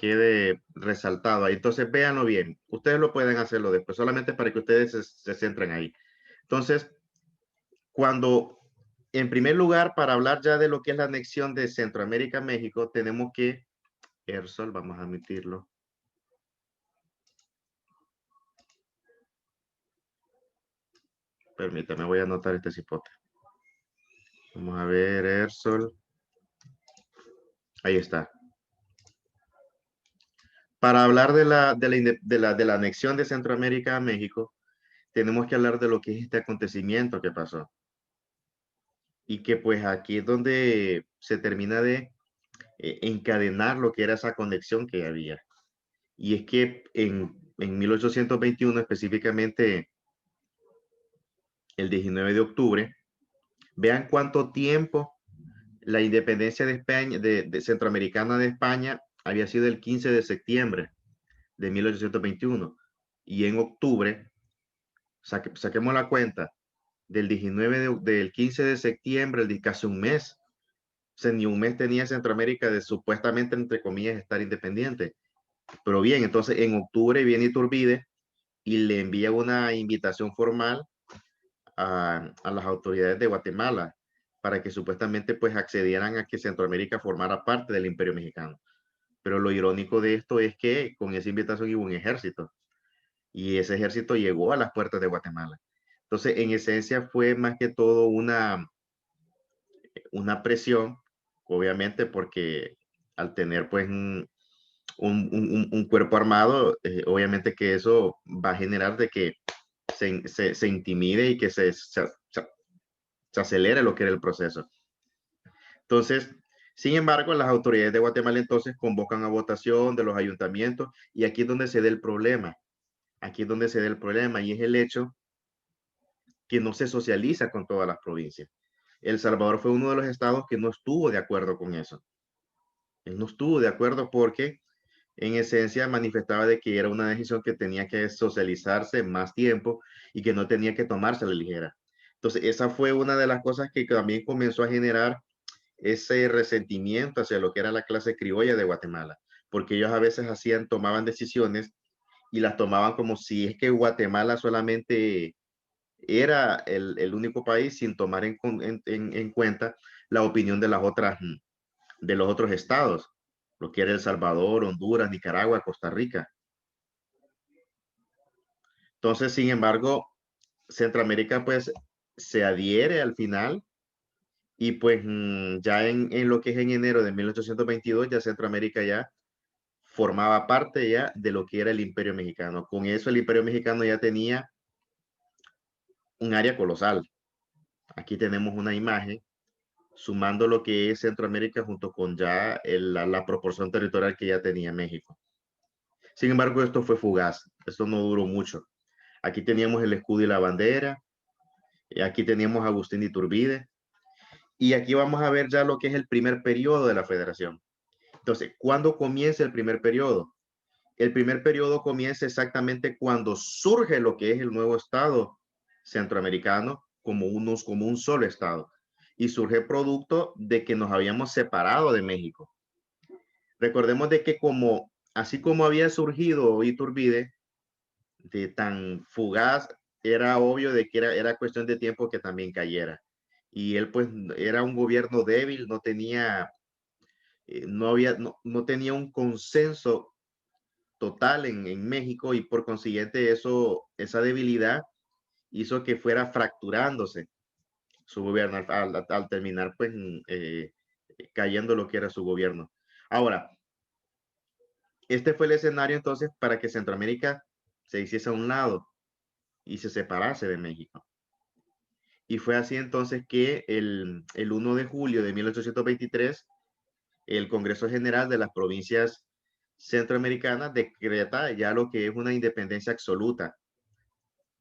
quede resaltado ahí. Entonces, véanlo bien. Ustedes lo pueden hacerlo después, solamente para que ustedes se centren ahí. Entonces, cuando, en primer lugar, para hablar ya de lo que es la anexión de Centroamérica a México, tenemos que, Ersol, vamos a admitirlo. Permítame, voy a anotar este cipote. Vamos a ver, Ersol. Ahí está. Para hablar de la anexión de Centroamérica a México, tenemos que hablar de lo que es este acontecimiento que pasó. Y que pues aquí es donde se termina de encadenar lo que era esa conexión que había. Y es que en 1821, específicamente el 19 de octubre, vean cuánto tiempo la independencia de España, de centroamericana de España, había sido el 15 de septiembre de 1821. Y en octubre, saquemos la cuenta, del 15 de septiembre, de casi un mes. O sea, ni un mes tenía Centroamérica de supuestamente, entre comillas, estar independiente. Pero bien, entonces en octubre viene Iturbide y le envía una invitación formal a las autoridades de Guatemala para que supuestamente pues accedieran a que Centroamérica formara parte del Imperio Mexicano. Pero lo irónico de esto es que con esa invitación hubo un ejército y ese ejército llegó a las puertas de Guatemala. Entonces, en esencia fue más que todo una presión, obviamente, porque al tener pues un cuerpo armado, obviamente que eso va a generar de que se intimide y que se acelere lo que era el proceso. Entonces, sin embargo, las autoridades de Guatemala entonces convocan a votación de los ayuntamientos y aquí es donde se da el problema. Aquí es donde se da el problema y es el hecho que no se socializa con todas las provincias. El Salvador fue uno de los estados que no estuvo de acuerdo con eso. Él no estuvo de acuerdo porque en esencia manifestaba de que era una decisión que tenía que socializarse más tiempo y que no tenía que tomarse a la ligera. Entonces, esa fue una de las cosas que también comenzó a generar ese resentimiento hacia lo que era la clase criolla de Guatemala, porque ellos a veces tomaban decisiones y las tomaban como si es que Guatemala solamente era el único país sin tomar en cuenta la opinión de los otros estados, lo que era El Salvador, Honduras, Nicaragua, Costa Rica. Entonces, sin embargo, Centroamérica pues se adhiere al final y pues ya en lo que es en enero de 1822 ya Centroamérica ya formaba parte ya de lo que era el Imperio Mexicano. Con eso el Imperio Mexicano ya tenía un área colosal. Aquí tenemos una imagen sumando lo que es Centroamérica junto con ya la proporción territorial que ya tenía México. Sin embargo, esto fue fugaz, esto no duró mucho. Aquí teníamos el escudo y la bandera, y aquí teníamos a Agustín de Iturbide, y aquí vamos a ver ya lo que es el primer periodo de la federación. Entonces, ¿cuándo comienza el primer periodo? El primer periodo comienza exactamente cuando surge lo que es el nuevo Estado centroamericano como un solo Estado. Y surge producto de que nos habíamos separado de México. Recordemos de que así como había surgido Iturbide, de tan fugaz, era obvio de que era cuestión de tiempo que también cayera. Y él pues era un gobierno débil, no tenía un consenso total en México y por consiguiente esa debilidad hizo que fuera fracturándose su gobierno al terminar pues cayendo lo que era su gobierno. Ahora, este fue el escenario entonces para que Centroamérica se hiciese a un lado y se separase de México. Y fue así entonces que el 1 de julio de 1823, el Congreso General de las Provincias Centroamericanas decreta ya lo que es una independencia absoluta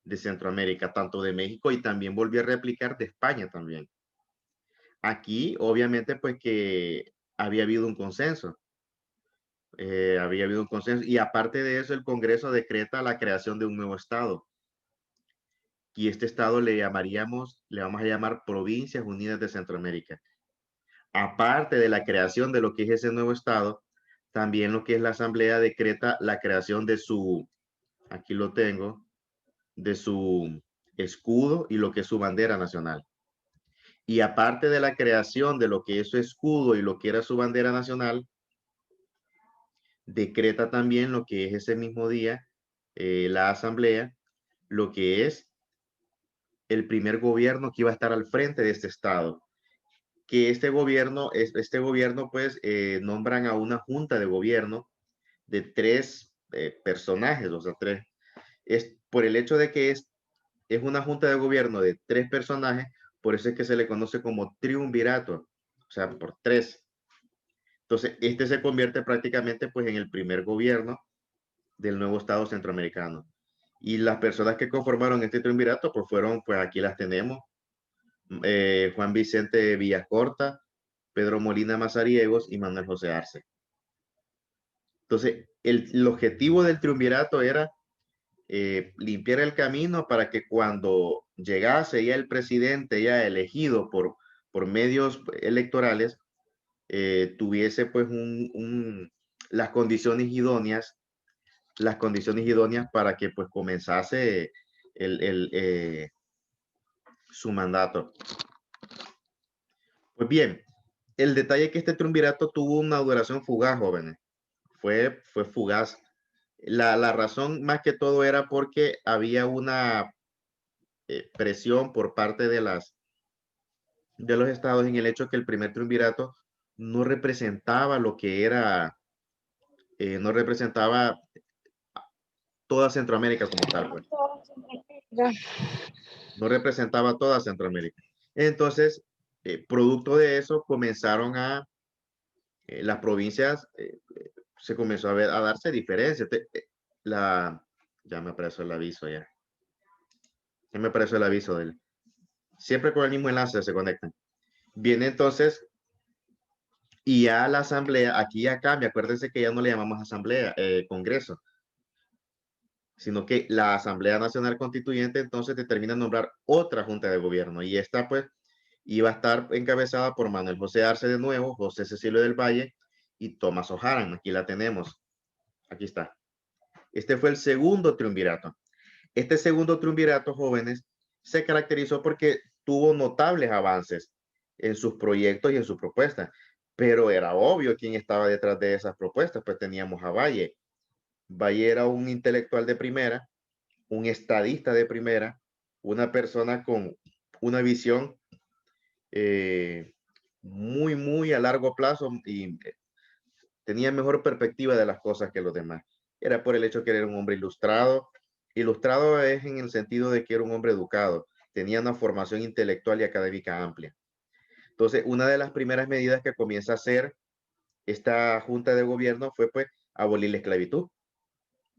de Centroamérica, tanto de México y también volvió a replicar de España también. Aquí, obviamente, pues que había habido un consenso y aparte de eso, el Congreso decreta la creación de un nuevo estado y este estado le vamos a llamar Provincias Unidas de Centroamérica. Aparte de la creación de lo que es ese nuevo estado, También lo que es la asamblea decreta la creación de su, aquí lo tengo, de su escudo y lo que es su bandera nacional. Y aparte de la creación de lo que es su escudo y lo que era su bandera nacional, decreta también lo que es ese mismo día la asamblea, lo que es el primer gobierno que iba a estar al frente de este estado. Que este gobierno pues nombran a una junta de gobierno de tres personajes, o sea, tres. Es por el hecho de que es una junta de gobierno de tres personajes, por eso es que se le conoce como triunvirato, o sea, por tres. Entonces, este se convierte prácticamente pues en el primer gobierno del nuevo Estado centroamericano. Y las personas que conformaron este triunvirato pues fueron, pues aquí las tenemos, Juan Vicente Villacorta, Pedro Molina Mazariegos y Manuel José Arce. Entonces, el objetivo del triunvirato era limpiar el camino para que cuando llegase ya el presidente ya elegido por medios electorales, tuviese pues las condiciones idóneas para que pues comenzase su mandato. Pues bien, el detalle es que este triunvirato tuvo una duración fugaz, jóvenes. Fue fugaz. La razón más que todo era porque había una presión por parte de los estados en el hecho que el primer triunvirato no representaba lo que era, no representaba toda Centroamérica como tal, pues. No representaba toda Centroamérica. Entonces, producto de eso, comenzaron las provincias, se comenzó a darse diferencias. La, ya me apareció el aviso ya. Ya me apareció el aviso del. Siempre con el mismo enlace se conectan. Viene entonces, y ya la asamblea, aquí ya cambia, acuérdense que ya no le llamamos asamblea, congreso, sino que la Asamblea Nacional Constituyente entonces determina nombrar otra junta de gobierno y esta pues iba a estar encabezada por Manuel José Arce de nuevo, José Cecilio del Valle y Tomás Ojaran. Aquí la tenemos, aquí está. Este fue el segundo triunvirato. Este segundo triunvirato, jóvenes, se caracterizó porque tuvo notables avances en sus proyectos y en sus propuestas, pero era obvio quién estaba detrás de esas propuestas, pues teníamos a Valle. Valle era un intelectual de primera, un estadista de primera, una persona con una visión eh, muy, muy a largo plazo y tenía mejor perspectiva de las cosas que los demás. Era por el hecho que era un hombre ilustrado. Ilustrado es en el sentido de que era un hombre educado, tenía una formación intelectual y académica amplia. Entonces, una de las primeras medidas que comienza a hacer esta junta de gobierno fue pues abolir la esclavitud,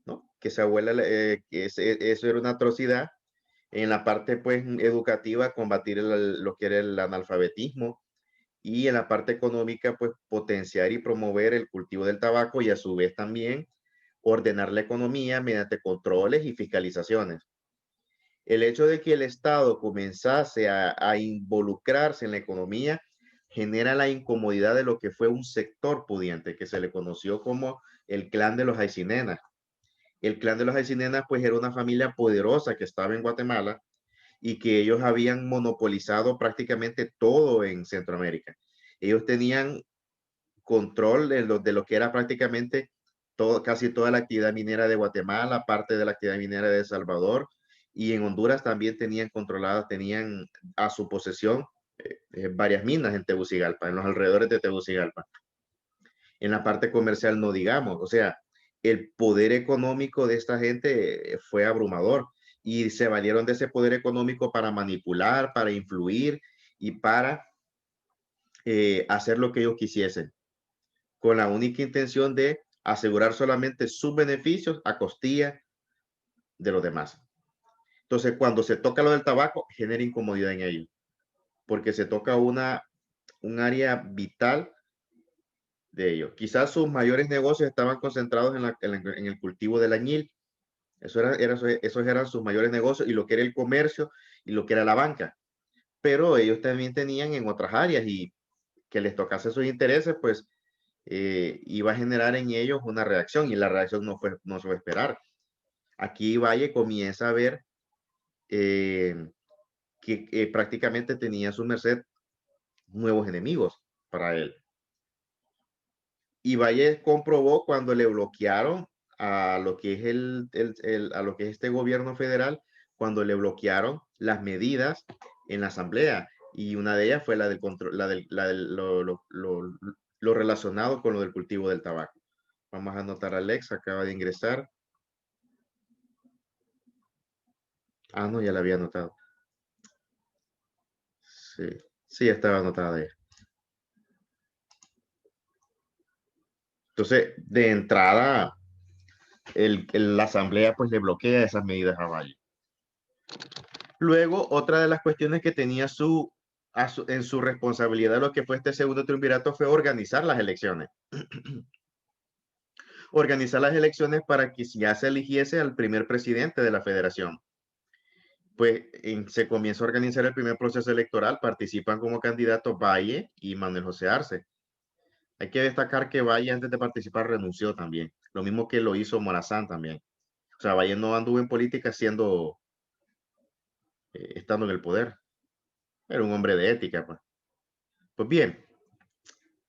¿no? Que se abuela, eso era una atrocidad. En la parte pues educativa, combatir lo que era el analfabetismo y en la parte económica pues potenciar y promover el cultivo del tabaco y a su vez también ordenar la economía mediante controles y fiscalizaciones. El hecho de que el Estado comenzase a involucrarse en la economía genera la incomodidad de lo que fue un sector pudiente que se le conoció como el clan de los Aycinenas. El clan de los Aycinenas pues era una familia poderosa que estaba en Guatemala y que ellos habían monopolizado prácticamente todo en Centroamérica. Ellos tenían control de lo que era prácticamente casi toda la actividad minera de Guatemala, parte de la actividad minera de El Salvador, y en Honduras también tenían a su posesión varias minas en Tegucigalpa, en los alrededores de Tegucigalpa. En la parte comercial no digamos, o sea, el poder económico de esta gente fue abrumador y se valieron de ese poder económico para manipular, para influir y para hacer lo que ellos quisiesen, con la única intención de asegurar solamente sus beneficios a costilla de los demás. Entonces, cuando se toca lo del tabaco, genera incomodidad en ellos, porque se toca un área vital de ellos. Quizás sus mayores negocios estaban concentrados en el cultivo del añil. Esos eran sus mayores negocios y lo que era el comercio y lo que era la banca. Pero ellos también tenían en otras áreas y que les tocase sus intereses, pues iba a generar en ellos una reacción, y la reacción no se fue a esperar. Aquí Valle comienza a ver que prácticamente tenía a su merced nuevos enemigos para él. Y Valle comprobó cuando le bloquearon a lo que es a lo que es este gobierno federal, cuando le bloquearon las medidas en la asamblea, y una de ellas fue la del control, lo relacionado con lo del cultivo del tabaco. Vamos a anotar, Alex acaba de ingresar. Ah, no, ya la había anotado. Sí, sí, estaba anotada ya. Entonces, de entrada, la asamblea pues le bloquea esas medidas a Valle. Luego, otra de las cuestiones que tenía en su responsabilidad lo que fue este segundo triunvirato fue organizar las elecciones. Organizar las elecciones para que ya se eligiese al primer presidente de la federación. Pues se comienza a organizar el primer proceso electoral, participan como candidatos Valle y Manuel José Arce. Hay que destacar que Valle antes de participar renunció también, lo mismo que lo hizo Morazán también. O sea, Valle no anduvo en política estando en el poder. Era un hombre de ética, pues. Pues bien,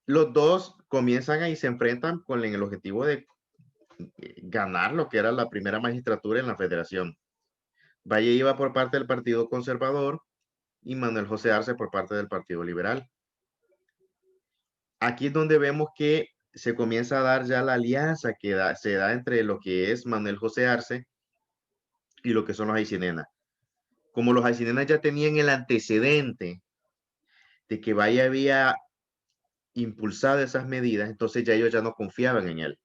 los dos comienzan ahí, se enfrentan con el objetivo de ganar lo que era la primera magistratura en la federación. Valle iba por parte del Partido Conservador y Manuel José Arce por parte del Partido Liberal. Aquí es donde vemos que se comienza a dar ya la alianza que se da entre lo que es Manuel José Arce y lo que son los Aycinena. Como los Aycinena ya tenían el antecedente de que Valle había impulsado esas medidas, entonces ya ellos ya no confiaban en él.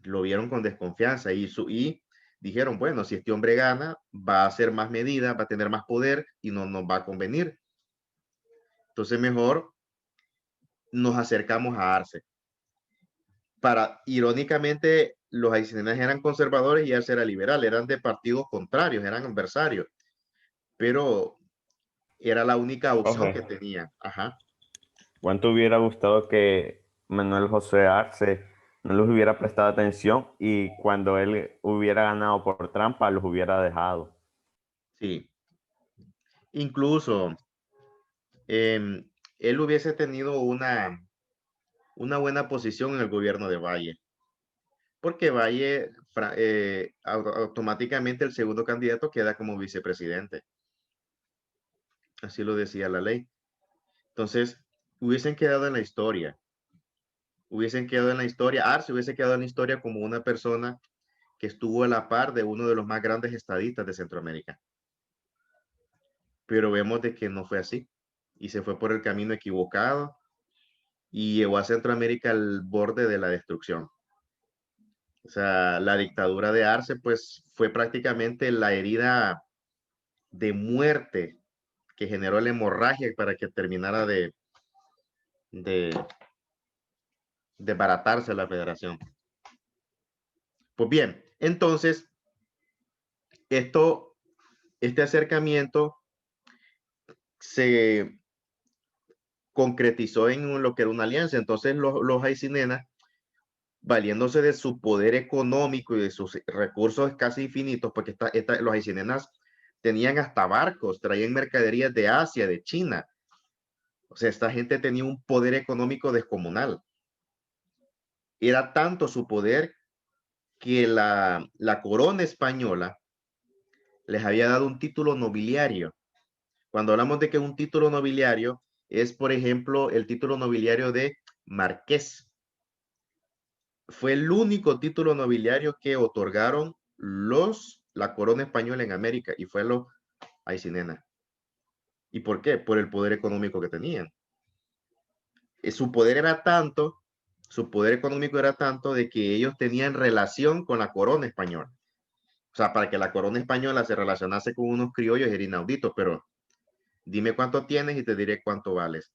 Lo vieron con desconfianza y dijeron, bueno, si este hombre gana, va a hacer más medidas, va a tener más poder y no nos va a convenir. Entonces mejor nos acercamos a Arce. Irónicamente, los aycinenas eran conservadores y Arce era liberal, eran de partidos contrarios, eran adversarios, pero era la única opción que Jorge, tenían. Ajá. ¿cuánto hubiera gustado que Manuel José Arce no les hubiera prestado atención y cuando él hubiera ganado por trampa los hubiera dejado? Sí. Incluso él hubiese tenido una buena posición en el gobierno de Valle, porque Valle automáticamente el segundo candidato queda como vicepresidente. Así lo decía la ley. Entonces, hubiesen quedado en la historia. Hubiesen quedado en la historia. Arce hubiese quedado en la historia como una persona que estuvo a la par de uno de los más grandes estadistas de Centroamérica. Pero vemos de que no fue así. Y se fue por el camino equivocado y llevó a Centroamérica al borde de la destrucción. O sea, la dictadura de Arce, pues, fue prácticamente la herida de muerte que generó la hemorragia para que terminara de, de baratarse la federación. Pues bien, entonces, este acercamiento se concretizó en lo que era una alianza. Entonces, los Aycinena, valiéndose de su poder económico y de sus recursos casi infinitos, porque los Aycinenas tenían hasta barcos, traían mercaderías de Asia, de China. O sea, esta gente tenía un poder económico descomunal. Era tanto su poder que la corona española les había dado un título nobiliario. Cuando hablamos de que un título nobiliario es, por ejemplo, el título nobiliario de marqués. Fue el único título nobiliario que otorgaron la corona española en América, y fue los Aycinena. ¿Y por qué? Por el poder económico que tenían. Su poder era tanto, su poder económico era tanto de que ellos tenían relación con la corona española. O sea, para que la corona española se relacionase con unos criollos era inaudito, pero dime cuánto tienes y te diré cuánto vales.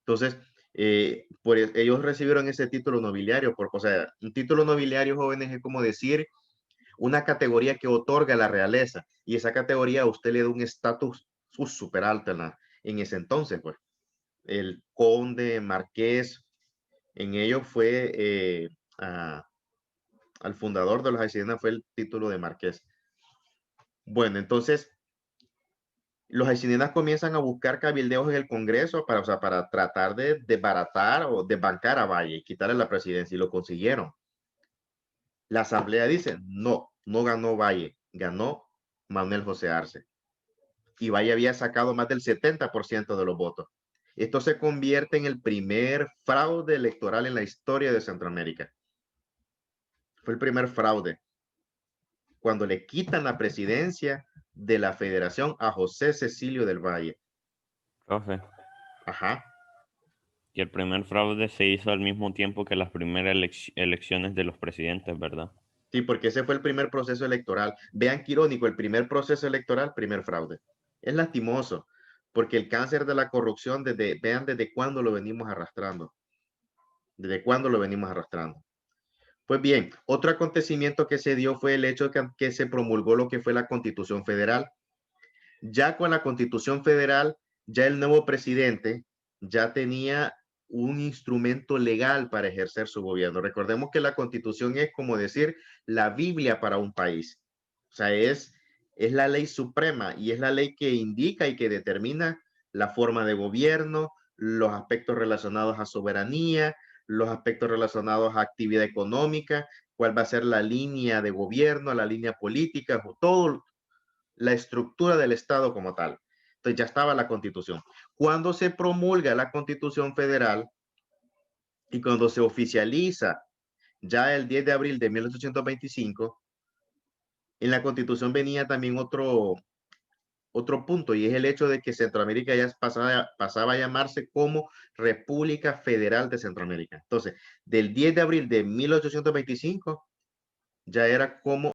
Entonces, ellos recibieron ese título nobiliario, o sea, un título nobiliario, jóvenes, es como decir una categoría que otorga la realeza, y esa categoría a usted le da un estatus súper alto en ese entonces, pues, el conde, marqués, En ello fue al fundador de los Aycinena fue el título de marqués. Bueno, entonces los Aycinenas comienzan a buscar cabildeos en el Congreso para, o sea, para tratar de desbaratar o desbancar a Valle, quitarle la presidencia, y lo consiguieron. La Asamblea dice, no, no ganó Valle, ganó Manuel José Arce. Y Valle había sacado más del 70% de los votos. Esto se convierte en el primer fraude electoral en la historia de Centroamérica. Fue el primer fraude, cuando le quitan la presidencia de la federación a José Cecilio del Valle. Profe. Ajá. Y el primer fraude se hizo al mismo tiempo que las primeras elecciones de los presidentes, ¿verdad? Sí, porque ese fue el primer proceso electoral. Vean qué irónico, el primer proceso electoral, primer fraude. Es lastimoso, porque el cáncer de la corrupción, vean desde cuándo lo venimos arrastrando. Desde cuándo lo venimos arrastrando. Pues bien, otro acontecimiento que se dio fue el hecho de que se promulgó lo que fue la Constitución Federal. Ya con la Constitución Federal, ya el nuevo presidente ya tenía un instrumento legal para ejercer su gobierno. Recordemos que la Constitución es como decir la Biblia para un país. O sea, es la ley suprema y es la ley que indica y que determina la forma de gobierno, los aspectos relacionados a soberanía, los aspectos relacionados a actividad económica, cuál va a ser la línea de gobierno, la línea política, todo, la estructura del Estado como tal. Entonces ya estaba la Constitución. Cuando se promulga la Constitución Federal y cuando se oficializa ya el 10 de abril de 1825, en la Constitución venía también otro punto, y es el hecho de que Centroamérica ya pasaba a llamarse como República Federal de Centroamérica. Entonces, del 10 de abril de 1825 ya era como